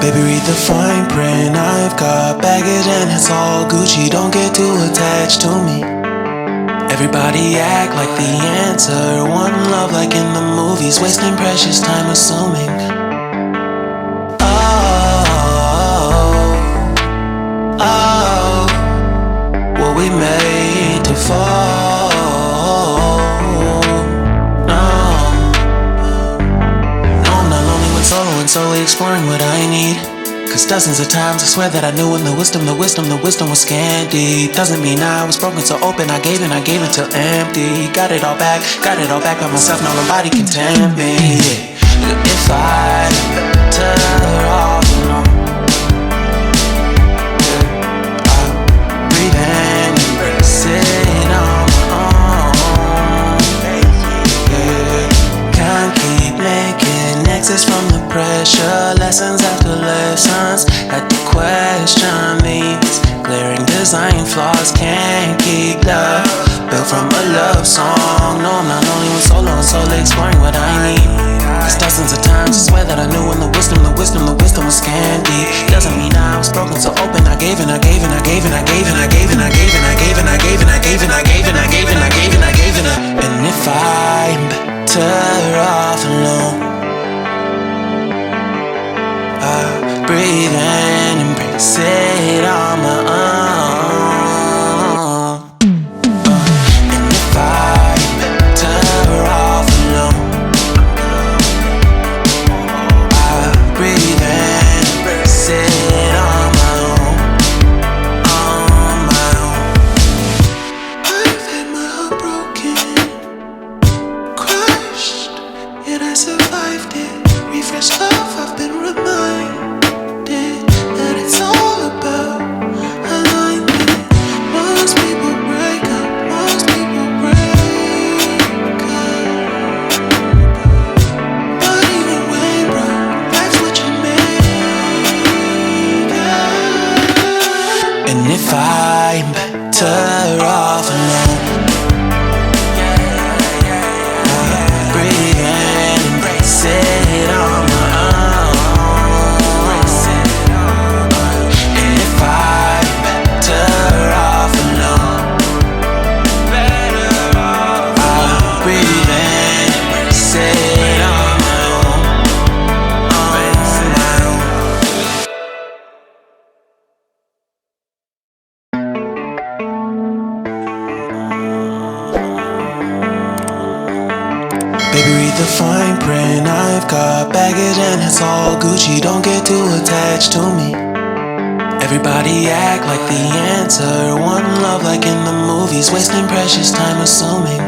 Baby, read the fine print. I've got baggage and it's all Gucci. Don't get too attached to me. Everybody act like the answer. One love like in the movies. Wasting precious time assuming. Oh, were we made to fall? No, I'm not lonely when solo and solely exploring what I need. Cause dozens of times I swear that I knew when the wisdom was scanty. Doesn't mean I was broken so open, I gave till empty. Got it all back by myself, now nobody can tempt me. If I turn off alone, breathe in, sit on my own. Can't keep making exits from the pressure. Lessons after lessons, had to question these glaring design flaws. Can't keep love built from a love song. No, I'm not only when solo and solely exploring what I need. Cause dozens of times I swear that I knew when the wisdom was scanty. Doesn't mean I was broken so open, I gave and I gave and I gave and I gave and I gave and I gave and I gave and I gave and I gave and I gave and I gave and I gave and I gave and I. And if I'm better off alone, breathe in, embrace it on my own. And if I'm better off alone, breathe in, embrace it on my own, on my own. I've had my heart broken, crushed, yet I survived it. Refresh love, I've been reminded that it's all about alignment. Most people break up, most people break up. But even when broke, life's what you make it. And if I'm better off alone, breathe in, embrace it on my own. And if I'm better off alone, breathe in, embrace it on my own, on my own. Baby, read the fine print. I've got baggage and it's all Gucci. Don't get too attached to me. Everybody act like the answer. One love like in the movies. Wasting precious time assuming.